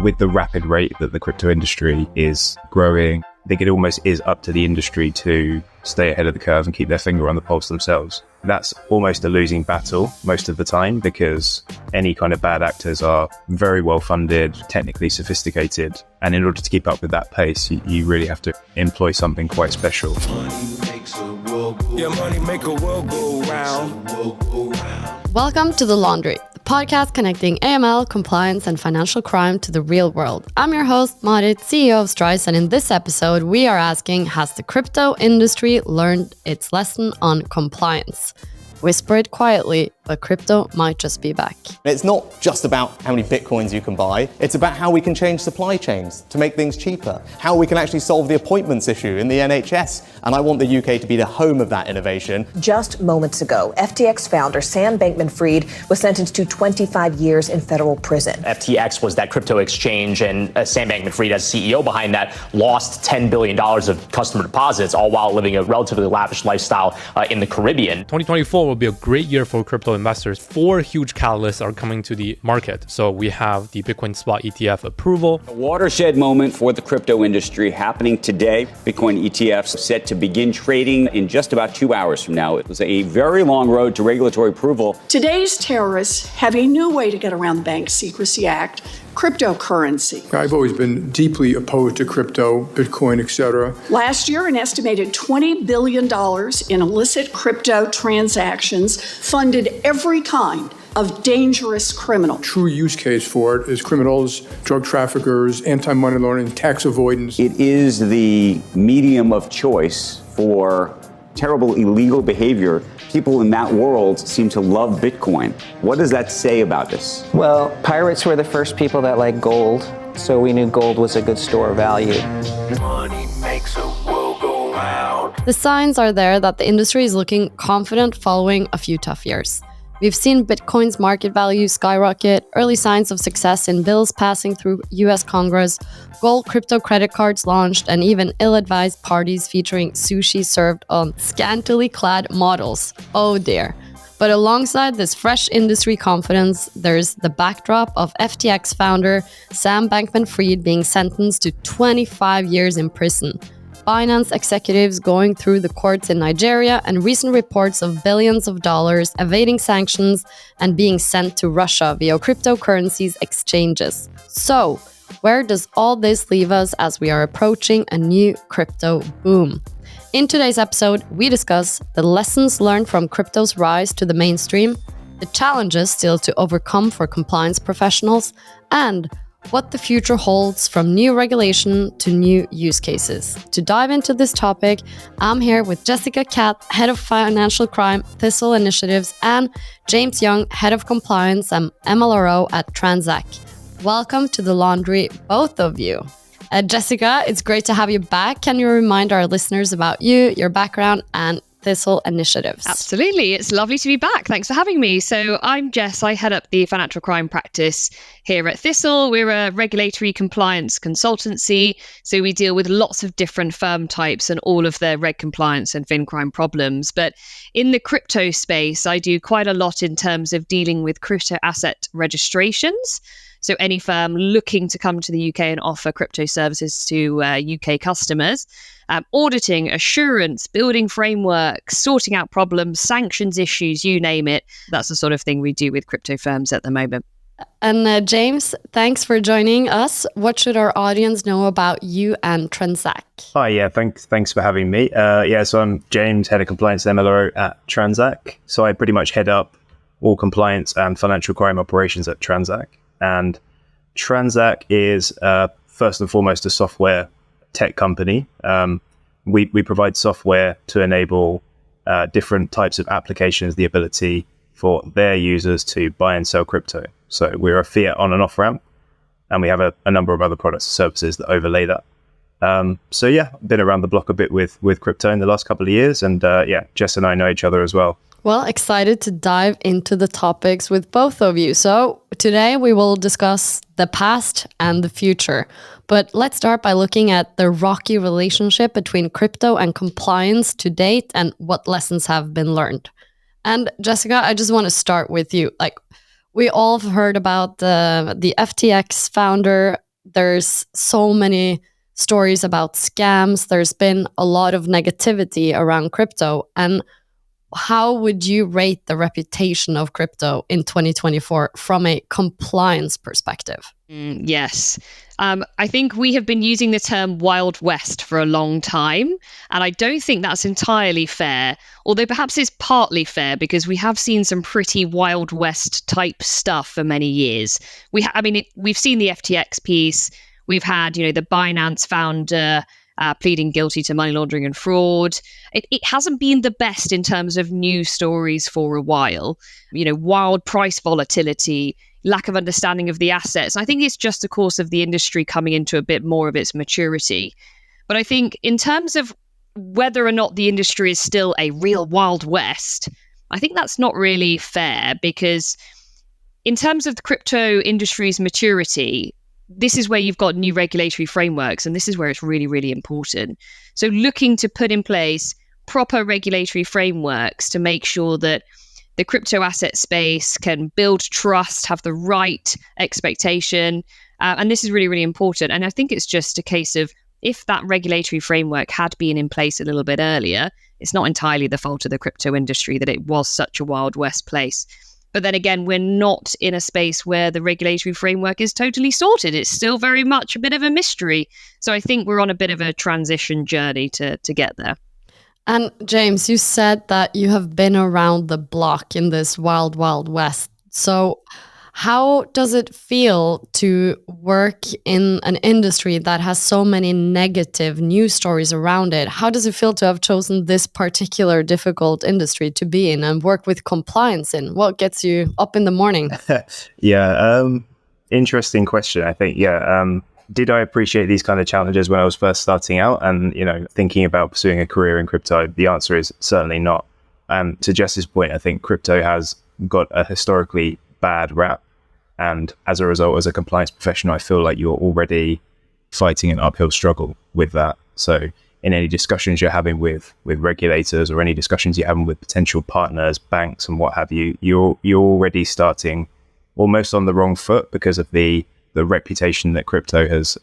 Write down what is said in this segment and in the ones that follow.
with the rapid rate that the crypto industry is growing, I think it almost is up to the industry to stay ahead of the curve and keep their finger on the pulse themselves. That's almost a losing battle most of the time because any kind of bad actors are very well funded, technically sophisticated. And in order to keep up with that pace, you really have to employ something quite special. Welcome to The Laundry, the podcast connecting AML, compliance, and financial crime to the real world. I'm your host, Marit, CEO of Strise, and in this episode, we are asking, has the crypto industry learned its lesson on compliance? Whisper it quietly, but crypto might just be back. It's not just about how many bitcoins you can buy, it's about how we can change supply chains to make things cheaper, how we can actually solve the appointments issue in the NHS, and I want the UK to be the home of that innovation. Just moments ago, FTX founder Sam Bankman-Fried was sentenced to 25 years in federal prison. FTX was that crypto exchange, and Sam Bankman-Fried, as CEO behind that, lost $10 billion of customer deposits, all while living a relatively lavish lifestyle in the Caribbean. 2024 will be a great year for crypto investors. 4 huge catalysts are coming to the market. So we have the Bitcoin spot ETF approval. A watershed moment for the crypto industry happening today. Bitcoin ETFs set to begin trading in just about 2 hours from now. It was a very long road to regulatory approval. Today's terrorists have a new way to get around the Bank Secrecy Act: cryptocurrency. I've always been deeply opposed to crypto, Bitcoin, etc. Last year, an estimated $20 billion in illicit crypto transactions funded every kind of dangerous criminal. True use case for it is criminals, drug traffickers, anti-money laundering, tax avoidance. It is the medium of choice for terrible illegal behavior. People in that world seem to love Bitcoin. What does that say about this? Well, pirates were the first people that liked gold, so we knew gold was a good store of value. Money makes the world go round. The signs are there that the industry is looking confident following a few tough years. We've seen Bitcoin's market value skyrocket, early signs of success in bills passing through U.S. Congress, gold crypto credit cards launched, and even ill-advised parties featuring sushi served on scantily clad models. Oh dear. But alongside this fresh industry confidence, there's the backdrop of FTX founder Sam Bankman-Fried being sentenced to 25 years in prison, Binance executives going through the courts in Nigeria, and recent reports of billions of dollars evading sanctions and being sent to Russia via cryptocurrencies exchanges. So, where does all this leave us as we are approaching a new crypto boom? In today's episode, we discuss the lessons learned from crypto's rise to the mainstream, the challenges still to overcome for compliance professionals, and what the future holds from new regulation to new use cases. To dive into this topic, I'm here with Jessica Cath, Head of Financial Crime, Thistle Initiatives, and James Young, Head of Compliance and MLRO at Transak. Welcome to The Laundry, both of you. Jessica, it's great to have you back. Can you remind our listeners about you, your background, and Thistle Initiatives? Absolutely. It's lovely to be back. Thanks for having me. So I'm Jess. I head up the financial crime practice here at Thistle. We're a regulatory compliance consultancy. So we deal with lots of different firm types and all of their reg compliance and fin crime problems. But in the crypto space, I do quite a lot in terms of dealing with crypto asset registrations. So any firm looking to come to the UK and offer crypto services to UK customers, auditing, assurance, building frameworks, sorting out problems, sanctions issues, you name it. That's the sort of thing we do with crypto firms at the moment. And James, thanks for joining us. What should our audience know about you and Transak? Hi, yeah, thanks for having me. So I'm James, Head of Compliance MLRO at Transak. So I pretty much head up all compliance and financial crime operations at Transak. And Transak is first and foremost a software tech company. We provide software to enable different types of applications, the ability for their users to buy and sell crypto. So we're a fiat on and off ramp, and we have a number of other products and services that overlay that. Been around the block a bit with crypto in the last couple of years, and Jess and I know each other as well. Well, excited to dive into the topics with both of you. So today we will discuss the past and the future. But let's start by looking at the rocky relationship between crypto and compliance to date and what lessons have been learned. And Jessica, I just want to start with you. Like, we all have heard about the FTX founder there's so many stories about scams. There's been a lot of negativity around crypto. And how would you rate the reputation of crypto in 2024 from a compliance perspective? Yes. I think we have been using the term Wild West for a long time, and I don't think that's entirely fair, although perhaps it's partly fair because we have seen some pretty Wild West type stuff for many years. We've seen the FTX piece. We've had, the Binance founder pleading guilty to money laundering and fraud. It hasn't been the best in terms of news stories for a while. Wild price volatility, lack of understanding of the assets. I think it's just the course of the industry coming into a bit more of its maturity. But I think in terms of whether or not the industry is still a real Wild West, I think that's not really fair, because in terms of the crypto industry's maturity, this is where you've got new regulatory frameworks, and this is where it's really, really important. So looking to put in place proper regulatory frameworks to make sure that the crypto asset space can build trust, have the right expectation. And this is really, really important. And I think it's just a case of, if that regulatory framework had been in place a little bit earlier, it's not entirely the fault of the crypto industry that it was such a Wild West place. But then again, we're not in a space where the regulatory framework is totally sorted. It's still very much a bit of a mystery. So I think we're on a bit of a transition journey to get there. And James, you said that you have been around the block in this wild, wild west. So how does it feel to work in an industry that has so many negative news stories around it? How does it feel to have chosen this particular difficult industry to be in and work with compliance in? What gets you up in the morning? Interesting question. I think, did I appreciate these kind of challenges when I was first starting out and, thinking about pursuing a career in crypto? The answer is certainly not. To Jess's point, I think crypto has got a historically bad rap. And as a result, as a compliance professional, I feel like you're already fighting an uphill struggle with that. So in any discussions you're having with regulators, or any discussions you're having with potential partners, banks and what have you, you're already starting almost on the wrong foot because of the reputation that crypto has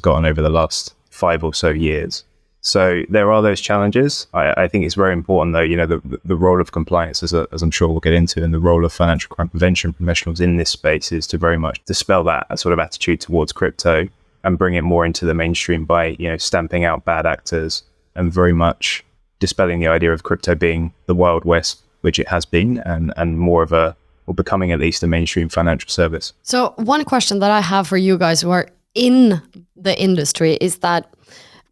gotten over the last 5 or so years. So there are those challenges. I think it's very important, though, the role of compliance, as I'm sure we'll get into, and the role of financial crime prevention professionals in this space is to very much dispel that sort of attitude towards crypto and bring it more into the mainstream by, stamping out bad actors and very much dispelling the idea of crypto being the Wild West, which it has been, and more of or becoming at least a mainstream financial service. So one question that I have for you guys who are in the industry is that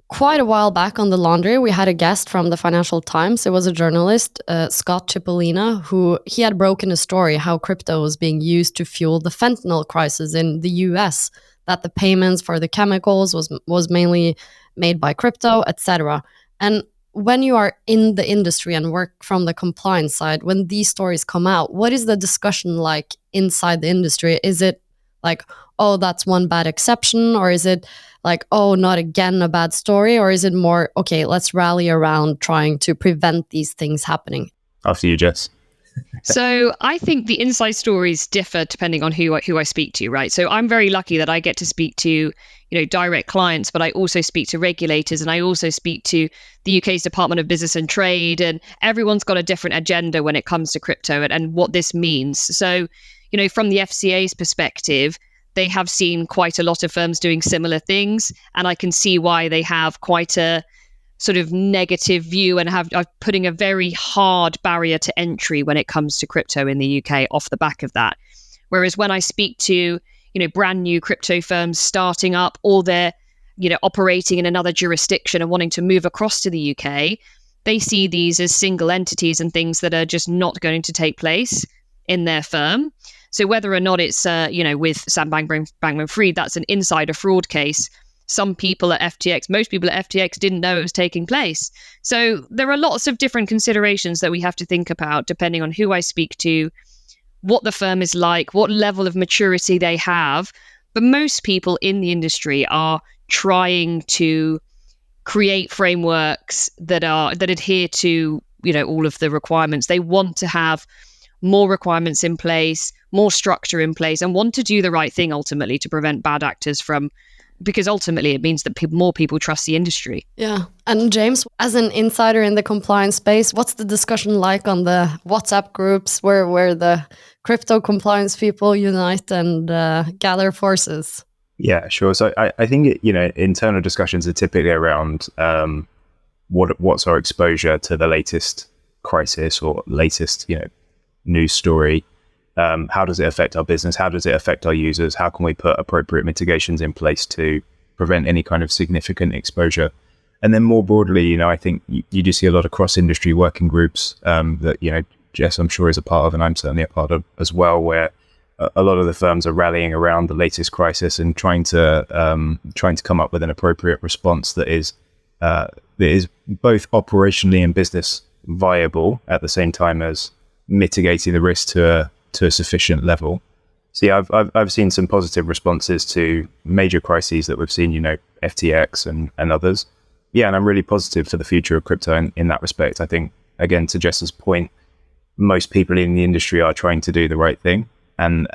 quite a while back on The Laundry, we had a guest from the Financial Times. It was a journalist, Scott Cipollina, who he had broken a story how crypto was being used to fuel the fentanyl crisis in the U.S., that the payments for the chemicals was mainly made by crypto, etc. And when you are in the industry and work from the compliance side, when these stories come out, what is the discussion like inside the industry? Is it like, oh, that's one bad exception? Or is it like, oh, not again a bad story? Or is it more, okay, let's rally around trying to prevent these things happening? After you, Jess. So I think the inside stories differ depending on who I speak to, right? So I'm very lucky that I get to speak to, direct clients, but I also speak to regulators, and I also speak to the UK's Department of Business and Trade, and everyone's got a different agenda when it comes to crypto and what this means. So, from the FCA's perspective, they have seen quite a lot of firms doing similar things, and I can see why they have quite a sort of negative view and are putting a very hard barrier to entry when it comes to crypto in the UK off the back of that. Whereas when I speak to, brand new crypto firms starting up, or they're, operating in another jurisdiction and wanting to move across to the UK, they see these as single entities and things that are just not going to take place in their firm. So whether or not it's, with Sam Bankman-Fried, that's an insider fraud case. Some people at FTX, most people at FTX didn't know it was taking place. So there are lots of different considerations that we have to think about depending on who I speak to, what the firm is like, what level of maturity they have. But most people in the industry are trying to create frameworks that adhere to, all of the requirements. They want to have more requirements in place, more structure in place and want to do the right thing ultimately to prevent bad actors from, because ultimately it means that more people trust the industry. Yeah. And James, as an insider in the compliance space, what's the discussion like on the WhatsApp groups where the crypto compliance people unite and gather forces? Yeah, sure. So I think, internal discussions are typically around what's our exposure to the latest crisis or latest, news story. How does it affect our business? How does it affect our users? How can we put appropriate mitigations in place to prevent any kind of significant exposure? And then more broadly, I think you do see a lot of cross-industry working groups that, Jess, I'm sure, is a part of, and I'm certainly a part of as well, where a lot of the firms are rallying around the latest crisis and trying to come up with an appropriate response that is both operationally and business viable at the same time as mitigating the risk to a sufficient level. So yeah, I've seen some positive responses to major crises that we've seen, FTX and others. Yeah, and I'm really positive for the future of crypto in that respect. I think, again, to Jess's point, most people in the industry are trying to do the right thing. And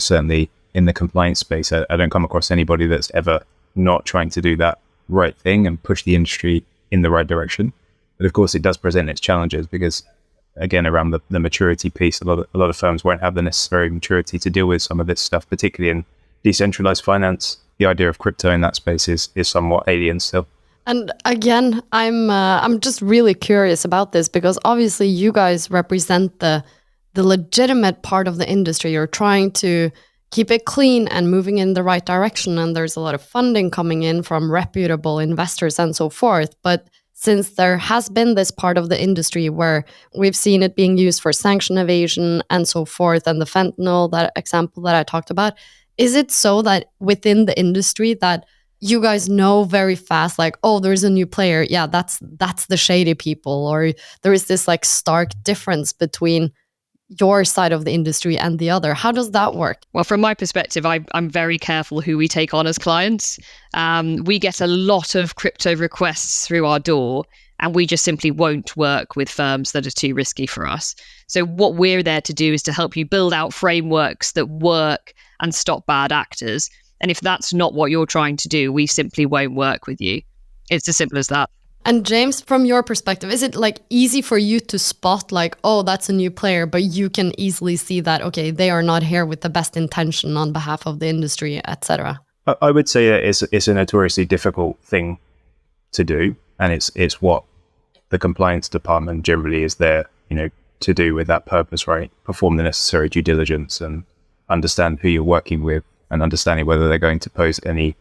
certainly in the compliance space, I don't come across anybody that's ever not trying to do that right thing and push the industry in the right direction. But of course, it does present its challenges because, again, around the maturity piece, a lot of firms won't have the necessary maturity to deal with some of this stuff, particularly in decentralized finance. The idea of crypto in that space is somewhat alien still. And again, I'm just really curious about this because obviously you guys represent the legitimate part of the industry. You're trying to keep it clean and moving in the right direction. And there's a lot of funding coming in from reputable investors and so forth. But since there has been this part of the industry where we've seen it being used for sanction evasion and so forth, and the fentanyl, that example that I talked about, is it so that within the industry that you guys know very fast, like, oh, there's a new player. Yeah, that's the shady people. Or there is this like stark difference between your side of the industry and the other. How does that work? Well, from my perspective, I'm very careful who we take on as clients. We get a lot of crypto requests through our door, and we just simply won't work with firms that are too risky for us. So what we're there to do is to help you build out frameworks that work and stop bad actors. And if that's not what you're trying to do, we simply won't work with you. It's as simple as that. And James, from your perspective, is it like easy for you to spot like, oh, that's a new player, but you can easily see that, okay, they are not here with the best intention on behalf of the industry, etc.? I would say that it's a notoriously difficult thing to do. And it's what the compliance department generally is there, to do with that purpose, right? Perform the necessary due diligence and understand who you're working with and understanding whether they're going to pose any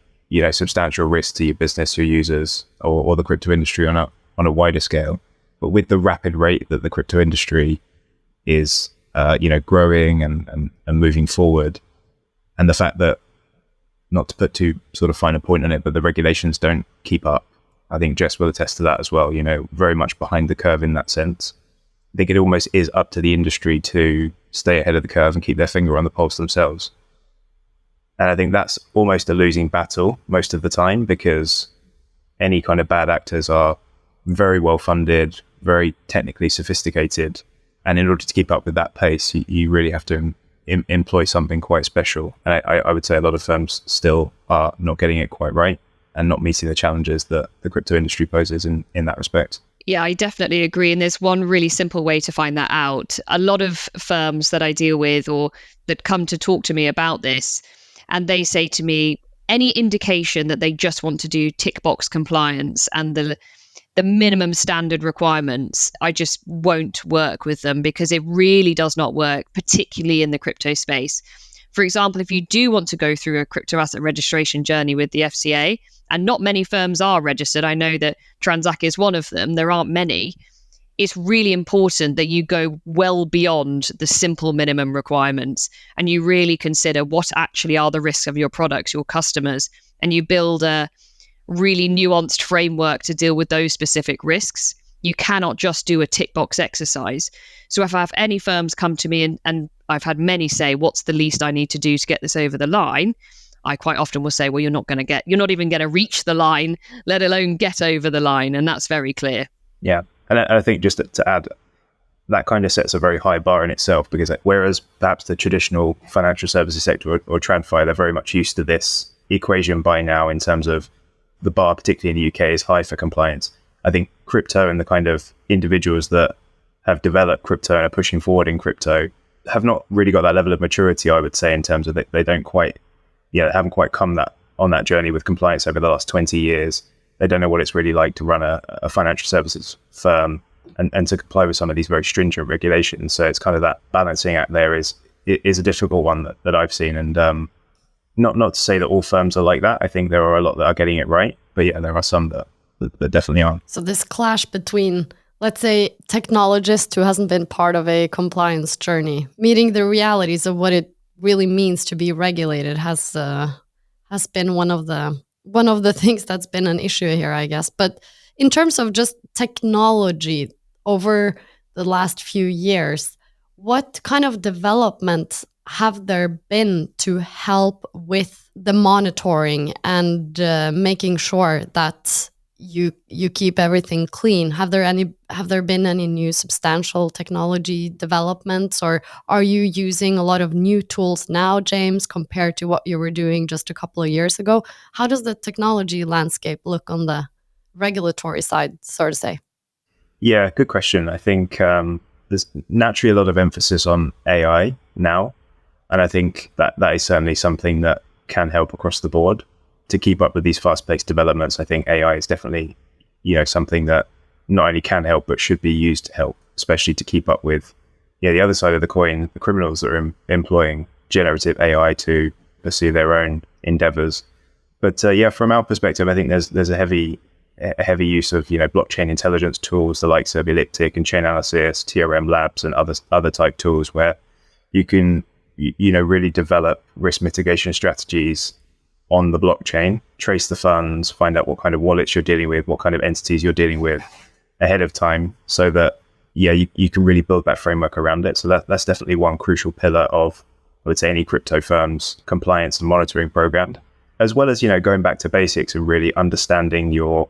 substantial risk to your business, your users, or the crypto industry on a wider scale. But with the rapid rate that the crypto industry is, growing and moving forward, and the fact that, not to put too sort of fine a point on it, but the regulations don't keep up. I think Jess will attest to that as well, very much behind the curve in that sense. I think it almost is up to the industry to stay ahead of the curve and keep their finger on the pulse themselves. And I think that's almost a losing battle most of the time because any kind of bad actors are very well funded, very technically sophisticated. And in order to keep up with that pace, you really have to employ something quite special. And I would say a lot of firms still are not getting it quite right and not meeting the challenges that the crypto industry poses in that respect. Yeah, I definitely agree. And there's one really simple way to find that out. A lot of firms that I deal with or that come to talk to me about this, and they say to me, any indication that they just want to do tick box compliance and the minimum standard requirements, I just won't work with them because it really does not work, particularly in the crypto space. For example, if you do want to go through a crypto asset registration journey with the FCA, and not many firms are registered, I know that Transak is one of them, there aren't many, it's really important that you go well beyond the simple minimum requirements and you really consider what actually are the risks of your products, your customers, and you build a really nuanced framework to deal with those specific risks. You cannot just do a tick box exercise. So if I have any firms come to me and I've had many say, what's the least I need to do to get this over the line? I quite often will say, well, you're not even going to reach the line, let alone get over the line. And that's very clear. Yeah. And I think just to add that kind of sets a very high bar in itself, because whereas perhaps the traditional financial services sector or TradFi, they're very much used to this equation by now in terms of the bar, particularly in the UK, is high for compliance. I think crypto and the kind of individuals that have developed crypto and are pushing forward in crypto have not really got that level of maturity, I would say, in terms of they don't quite, haven't quite come on that journey with compliance over the last 20 years. They don't know what it's really like to run a financial services firm and to comply with some of these very stringent regulations. So it's kind of that balancing act there is a difficult one that I've seen. And not to say that all firms are like that. I think there are a lot that are getting it right, but there are some that definitely aren't. So this clash between, let's say, technologist who hasn't been part of a compliance journey, meeting the realities of what it really means to be regulated has been one of the things that's been an issue here, I guess. But in terms of just technology over the last few years, what kind of development have there been to help with the monitoring and making sure that you keep everything clean? Have there been any new substantial technology developments, or are you using a lot of new tools now, James, compared to what you were doing just a couple of years ago? How does the technology landscape look on the regulatory side, so to say? Yeah, good question. I think there's naturally a lot of emphasis on AI now. And I think that is certainly something that can help across the board to keep up with these fast-paced developments. I think AI is definitely, something that not only can help, but should be used to help, especially to keep up with, the other side of the coin, the criminals that are employing generative AI to pursue their own endeavors. But from our perspective, I think there's a heavy use of, blockchain intelligence tools, the likes of Elliptic and Chainalysis, TRM Labs, and other type tools where you can, really develop risk mitigation strategies on the blockchain, trace the funds, find out what kind of wallets you're dealing with, what kind of entities you're dealing with ahead of time, so that you can really build that framework around it. So that's definitely one crucial pillar of, I would say, any crypto firm's compliance and monitoring program, as well as going back to basics and really understanding your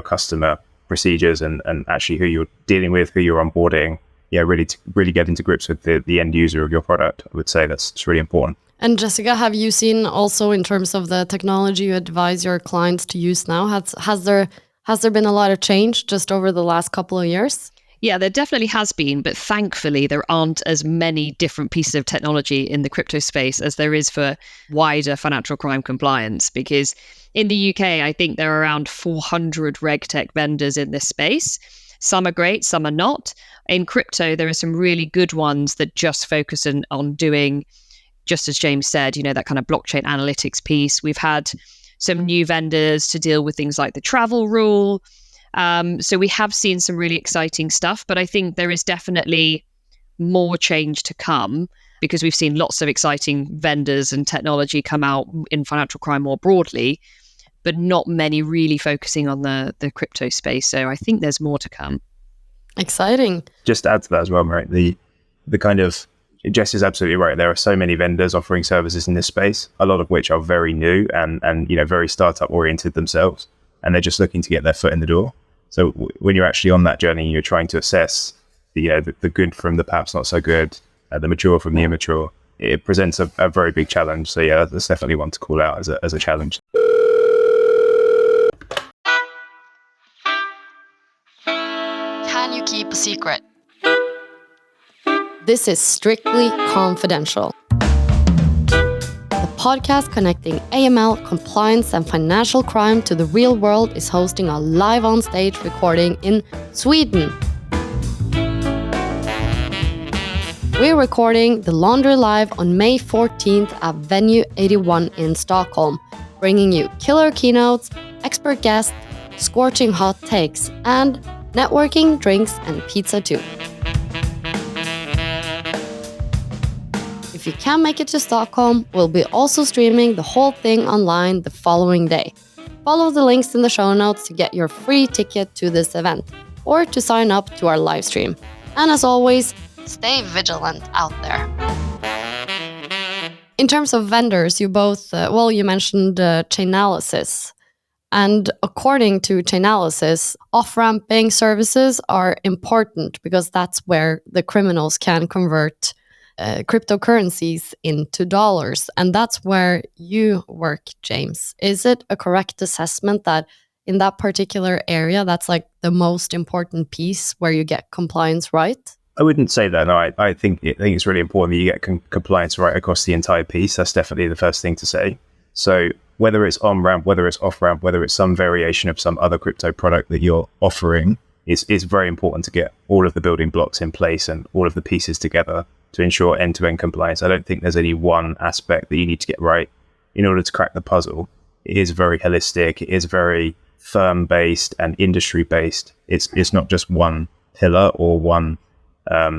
customer procedures and actually who you're dealing with, who you're onboarding. Really get into grips with the end user of your product. I would say it's really important. And Jessica, have you seen also in terms of the technology you advise your clients to use now, has there been a lot of change just over the last couple of years? Yeah, there definitely has been, but thankfully there aren't as many different pieces of technology in the crypto space as there is for wider financial crime compliance. Because in the UK, I think there are around 400 RegTech vendors in this space. Some are great, some are not. In crypto, there are some really good ones that just focus on doing, just as James said, that kind of blockchain analytics piece. We've had some new vendors to deal with things like the travel rule. So we have seen some really exciting stuff, but I think there is definitely more change to come, because we've seen lots of exciting vendors and technology come out in financial crime more broadly, but not many really focusing on the crypto space. So I think there's more to come. Exciting. Just to add to that as well, Marit, the kind of, Jess is absolutely right. There are so many vendors offering services in this space, a lot of which are very new and very startup oriented themselves, and they're just looking to get their foot in the door. So when you're actually on that journey, you're trying to assess the good from the perhaps not so good, the mature from the immature. It presents a very big challenge. So that's definitely one to call out as a challenge. Can you keep a secret? This is Strictly Confidential, the podcast connecting AML, compliance, and financial crime to the real world is hosting a live on-stage recording in Sweden. We're recording the Laundry Live on May 14th at Venue 81 in Stockholm, bringing you killer keynotes, expert guests, scorching hot takes, and networking, drinks, and pizza too. If you can't make it to Stockholm, we'll be also streaming the whole thing online the following day. Follow the links in the show notes to get your free ticket to this event, or to sign up to our live stream. And as always, stay vigilant out there. In terms of vendors, you both, you mentioned Chainalysis. And according to Chainalysis, off-ramping services are important because that's where the criminals can convert cryptocurrencies into dollars. And that's where you work, James. Is it a correct assessment that in that particular area, that's like the most important piece where you get compliance right? I wouldn't say that. No, I think it's really important that you get compliance right across the entire piece. That's definitely the first thing to say. So whether it's on-ramp, whether it's off-ramp, whether it's some variation of some other crypto product that you're offering, it's very important to get all of the building blocks in place and all of the pieces together to ensure end-to-end compliance. I don't think there's any one aspect that you need to get right in order to crack the puzzle. It is very holistic. It is very firm-based and industry-based. It's not just one pillar or one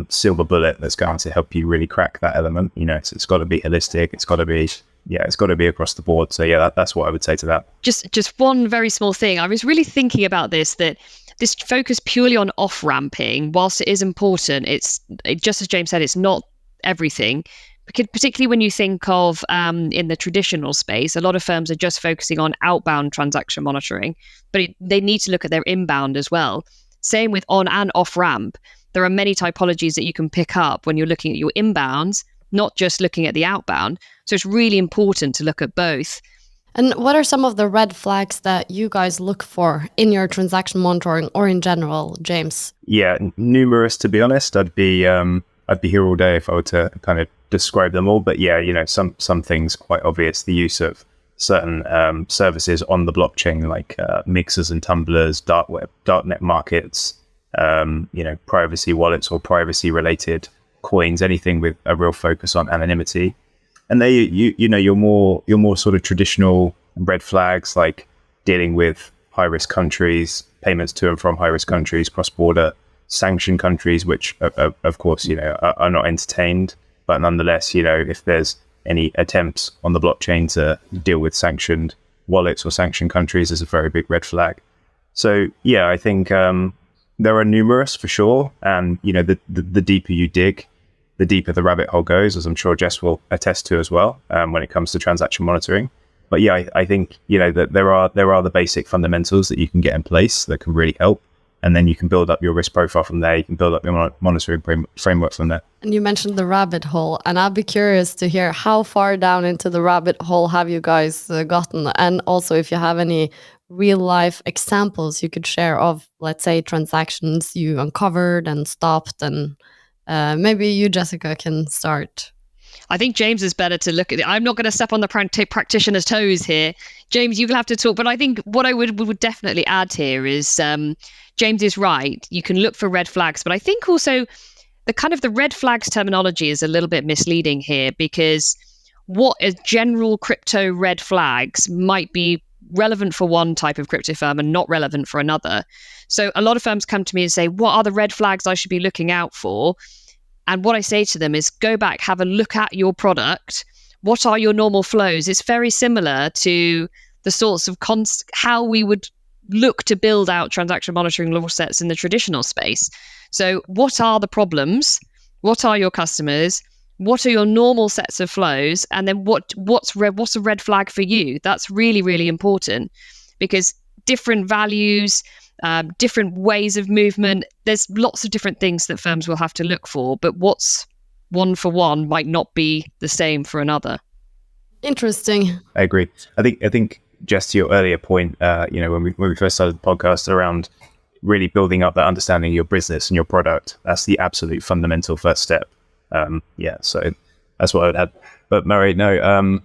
silver bullet that's going to help you really crack that element. You know, it's got to be holistic. It's got to be across the board. So yeah, that's what I would say to that. Just one very small thing. I was really thinking about this, that this focus purely on off-ramping, whilst it is important, it's just as James said, it's not everything. Because particularly when you think of in the traditional space, a lot of firms are just focusing on outbound transaction monitoring, but they need to look at their inbound as well. Same with on and off ramp. There are many typologies that you can pick up when you're looking at your inbounds, not just looking at the outbound. So it's really important to look at both. And what are some of the red flags that you guys look for in your transaction monitoring or in general, James? Yeah, numerous, to be honest. I'd be here all day if I were to kind of describe them all. But yeah, you know, some things quite obvious. The use of certain services on the blockchain, like mixers and tumblers, dark web, darknet markets, you know, privacy wallets or privacy related coins, anything with a real focus on anonymity. And they, you know, your more sort of traditional red flags, like dealing with high risk countries, payments to and from high risk countries, cross border sanction countries, which of course, you know, are not entertained. But nonetheless, you know, if there's any attempts on the blockchain to deal with sanctioned wallets or sanctioned countries, is a very big red flag. So yeah, I think there are numerous for sure. And you know, the deeper you dig, the deeper the rabbit hole goes, as I'm sure Jess will attest to as well, when it comes to transaction monitoring. But yeah, I think, you know, that there are the basic fundamentals that you can get in place that can really help. And then you can build up your risk profile from there. You can build up your monitoring framework from there. And you mentioned the rabbit hole, and I'd be curious to hear how far down into the rabbit hole have you guys gotten? And also if you have any real life examples you could share of, let's say, transactions you uncovered and stopped. And maybe you, Jessica, can start. I think James is better to look at it. I'm not going to step on the practitioner's toes here. James, you will have to talk. But I think what I would definitely add here is James is right. You can look for red flags. But I think also the red flags terminology is a little bit misleading here, because what is general crypto red flags might be relevant for one type of crypto firm and not relevant for another. So a lot of firms come to me and say, what are the red flags I should be looking out for? And what I say to them is go back, have a look at your product. What are your normal flows? It's very similar to the sorts of how we would look to build out transaction monitoring law sets in the traditional space. So what are the problems? What are your customers? What are your normal sets of flows? And then what's a red flag for you? That's really, really important, because different values, different ways of movement, there's lots of different things that firms will have to look for, but what's one for one might not be the same for another. Interesting. I agree. I think just to your earlier point, you know, when we first started the podcast around really building up that understanding of your business and your product, that's the absolute fundamental first step. Yeah, so that's what I would add. But Marit, no,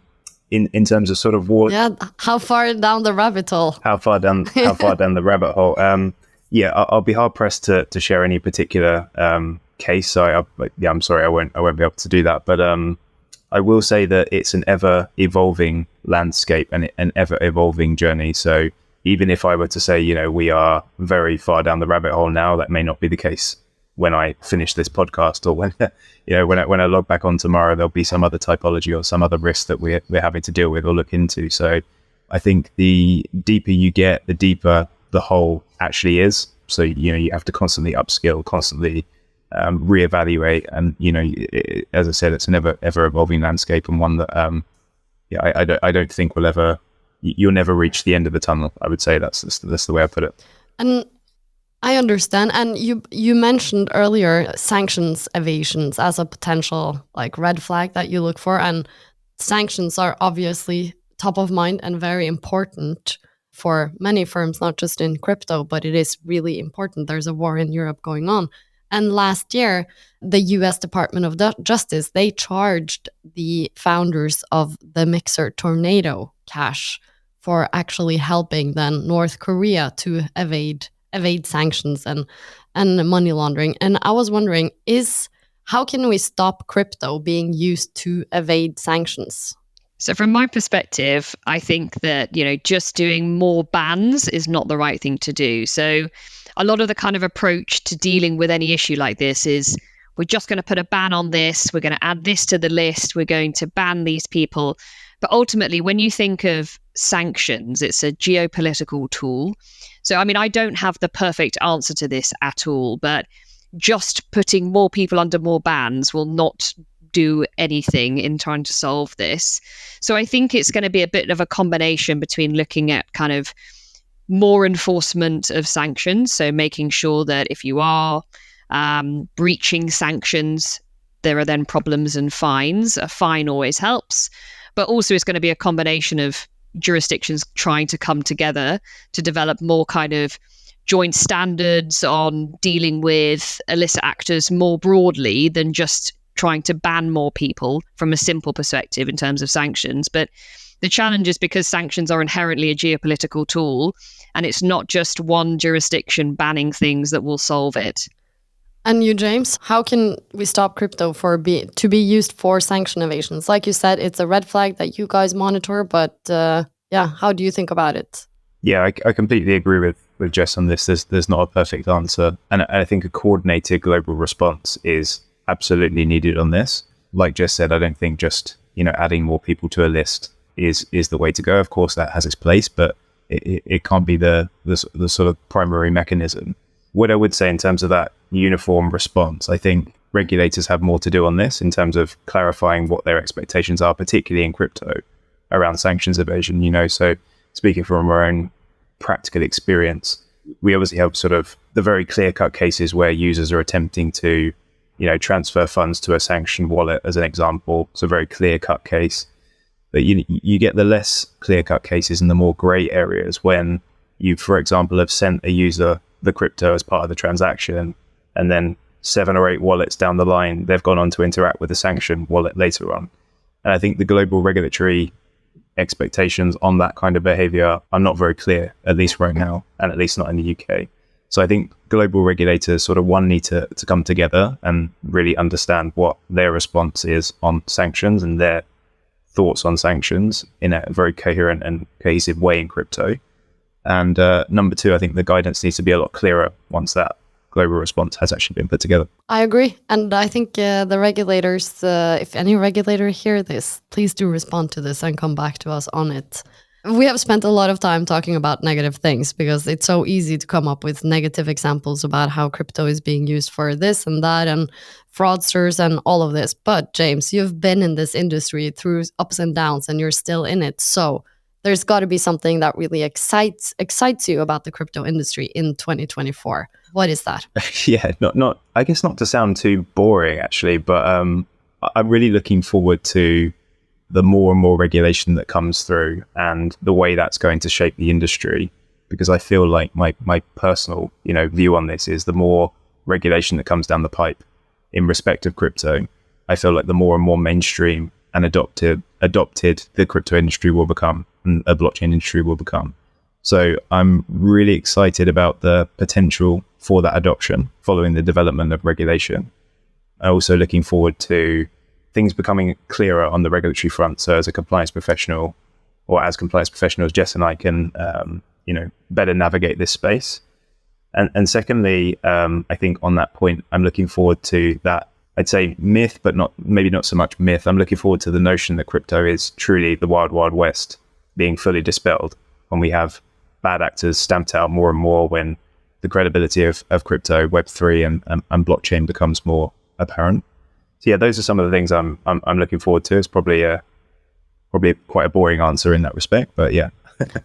in terms of sort of what? Yeah, how far down the rabbit hole? How far down the rabbit hole? Yeah, I'll be hard pressed to share any particular case. So I'm sorry, I won't be able to do that. But I will say that it's an ever evolving landscape and an ever evolving journey. So even if I were to say, you know, we are very far down the rabbit hole now, that may not be the case when I finish this podcast, or when, you know, when I log back on tomorrow, there'll be some other typology or some other risk that we're having to deal with or look into. So I think the deeper you get, the deeper the hole actually is. So, you know, you have to constantly upskill, constantly reevaluate. And, you know, as I said, it's an ever evolving landscape, and one that, yeah, I don't think will ever you'll never reach the end of the tunnel. I would say that's the way I put it. And I understand. And you mentioned earlier sanctions evasions as a potential like red flag that you look for. And sanctions are obviously top of mind and very important for many firms, not just in crypto, but it is really important. There's a war in Europe going on. And last year, the U.S. Department of Justice, they charged the founders of the Mixer Tornado Cash for actually helping then North Korea to evade sanctions and money laundering. And I was wondering, how can we stop crypto being used to evade sanctions? So from my perspective, I think that, just doing more bans is not the right thing to do. So a lot of the kind of approach to dealing with any issue like this is we're just going to put a ban on this. We're going to add this to the list. We're going to ban these people. But ultimately, when you think of sanctions, it's a geopolitical tool. So, I mean, I don't have the perfect answer to this at all, but just putting more people under more bans will not do anything in trying to solve this. So I think it's going to be a bit of a combination between looking at kind of more enforcement of sanctions. So making sure that if you are breaching sanctions, there are then problems and fines. A fine always helps. But also it's going to be a combination of jurisdictions trying to come together to develop more kind of joint standards on dealing with illicit actors more broadly than just trying to ban more people from a simple perspective in terms of sanctions. But the challenge is because sanctions are inherently a geopolitical tool, and it's not just one jurisdiction banning things that will solve it. And you, James, how can we stop crypto to be used for sanction evasions? Like you said, it's a red flag that you guys monitor, but how do you think about it? Yeah, I completely agree with Jess on this. There's not a perfect answer. And I think a coordinated global response is absolutely needed on this. Like Jess said, I don't think just, adding more people to a list is the way to go. Of course, that has its place, but it can't be the sort of primary mechanism. What I would say in terms of that uniform response, I think regulators have more to do on this in terms of clarifying what their expectations are, particularly in crypto, around sanctions evasion. So speaking from our own practical experience, we obviously have sort of the very clear-cut cases where users are attempting to, transfer funds to a sanctioned wallet, as an example. It's a very clear-cut case. But you get the less clear-cut cases in the more gray areas when you, for example, have sent a user the crypto as part of the transaction, and then 7 or 8 wallets down the line, they've gone on to interact with the sanctioned wallet later on. And I think the global regulatory expectations on that kind of behavior are not very clear, at least right now, and at least not in the UK. So I think global regulators sort of need to come together and really understand what their response is on sanctions and their thoughts on sanctions in a very coherent and cohesive way in crypto. And number 2, I think the guidance needs to be a lot clearer once that global response has actually been put together. I agree. And I think the regulators, if any regulator hear this, please do respond to this and come back to us on it. We have spent a lot of time talking about negative things because it's so easy to come up with negative examples about how crypto is being used for this and that and fraudsters and all of this. But James, you've been in this industry through ups and downs and you're still in it. So there's got to be something that really excites you about the crypto industry in 2024. What is that? Yeah, not. I guess not to sound too boring, actually, but I'm really looking forward to the more and more regulation that comes through and the way that's going to shape the industry. Because I feel like my personal, view on this is the more regulation that comes down the pipe in respect of crypto, I feel like the more and more mainstream and adopted the crypto industry will become, and a blockchain industry will become. So I'm really excited about the potential for that adoption following the development of regulation. I'm also looking forward to things becoming clearer on the regulatory front. So as a compliance professional, or as compliance professionals, Jess and I can, better navigate this space. And secondly, I think on that point, I'm looking forward to that, I'd say myth, but maybe not so much myth. I'm looking forward to the notion that crypto is truly the wild, wild west being fully dispelled when we have bad actors stamped out more and more, when the credibility of crypto, Web3 and blockchain becomes more apparent. So yeah, those are some of the things I'm looking forward to. It's probably quite a boring answer in that respect, but yeah.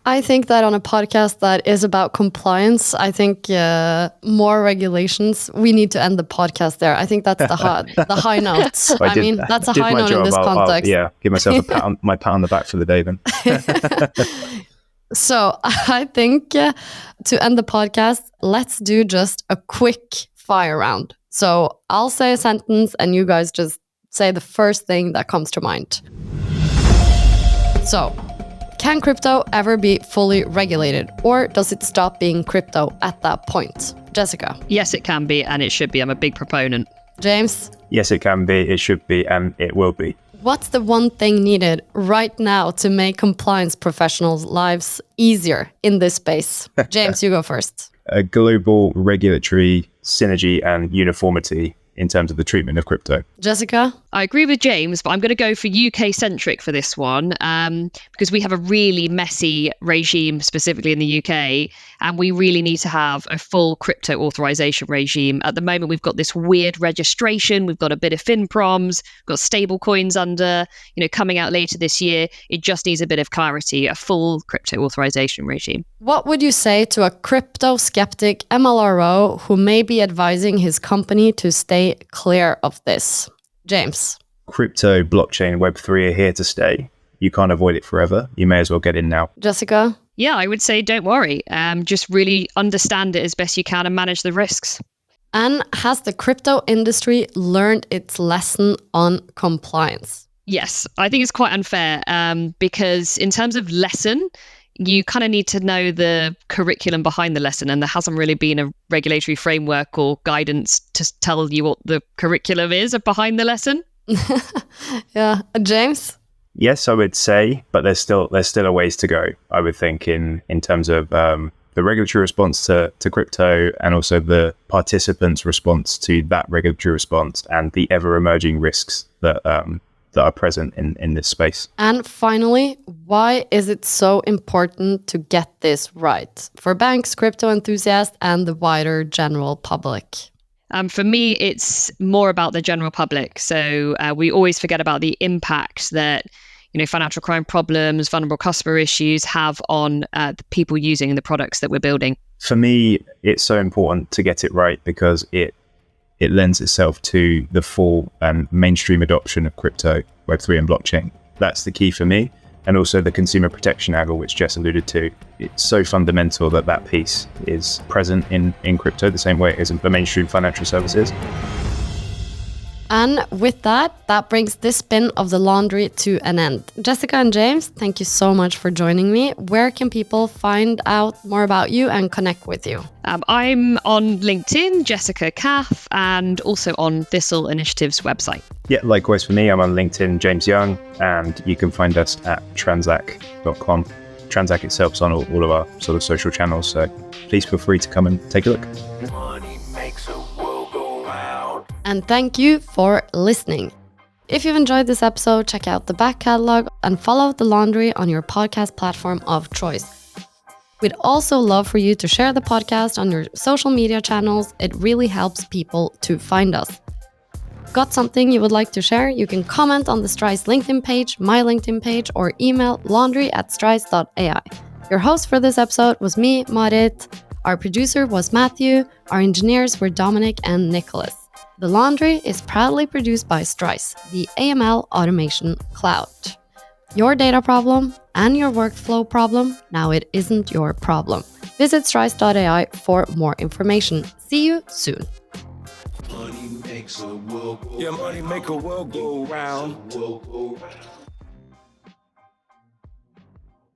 I think that on a podcast that is about compliance, I think more regulations, we need to end the podcast there. I think that's the high notes. I mean, that's a high note in this context. Give myself my pat on the back for the day then. So I think to end the podcast, let's do just a quick fire round. So I'll say a sentence and you guys just say the first thing that comes to mind. So, can crypto ever be fully regulated, or does it stop being crypto at that point? Jessica? Yes, it can be, and it should be. I'm a big proponent. James? Yes, it can be, it should be, and it will be. What's the one thing needed right now to make compliance professionals' lives easier in this space? James, you go first. A global regulatory synergy and uniformity in terms of the treatment of crypto. Jessica? I agree with James, but I'm going to go for UK-centric for this one because we have a really messy regime, specifically in the UK, and we really need to have a full crypto authorization regime. At the moment, we've got this weird registration. We've got a bit of FinProms, got stable coins under, coming out later this year. It just needs a bit of clarity, a full crypto authorization regime. What would you say to a crypto skeptic MLRO who may be advising his company to stay clear of this? James? Crypto, blockchain, Web3 are here to stay. You can't avoid it forever. You may as well get in now. Jessica? Yeah, I would say don't worry. Just really understand it as best you can and manage the risks. And has the crypto industry learned its lesson on compliance? Yes, I think it's quite unfair because in terms of lesson, you kind of need to know the curriculum behind the lesson, and there hasn't really been a regulatory framework or guidance to tell you what the curriculum is behind the lesson. Yeah. James? Yes, I would say, but there's still a ways to go, I would think, in terms of the regulatory response to crypto and also the participants' response to that regulatory response and the ever-emerging risks that are present in this space. And finally, why is it so important to get this right for banks, crypto enthusiasts, and the wider general public? For me, it's more about the general public. So we always forget about the impact that financial crime problems, vulnerable customer issues have on the people using the products that we're building. For me, it's so important to get it right because it lends itself to the full and mainstream adoption of crypto, Web3 and blockchain. That's the key for me. And also the consumer protection angle, which Jess alluded to. It's so fundamental that piece is present in crypto the same way it is in the mainstream financial services. And with that brings this spin of The Laundry to an end. Jessica and James, thank you so much for joining me. Where can people find out more about you and connect with you? I'm on LinkedIn, Jessica Cath, and also on Thistle Initiatives website. Yeah, likewise for me, I'm on LinkedIn, James Young, and you can find us at transak.com. Transak itself is on all of our sort of social channels, so please feel free to come and take a look. And thank you for listening. If you've enjoyed this episode, check out the back catalog and follow The Laundry on your podcast platform of choice. We'd also love for you to share the podcast on your social media channels. It really helps people to find us. Got something you would like to share? You can comment on the Strise LinkedIn page, my LinkedIn page, or email laundry@strise.ai. Your host for this episode was me, Marit. Our producer was Matthew. Our engineers were Dominic and Nicholas. The Laundry is proudly produced by Strise, the AML automation cloud. Your data problem and your workflow problem, now it isn't your problem. Visit strise.ai for more information. See you soon. Money makes a world go round.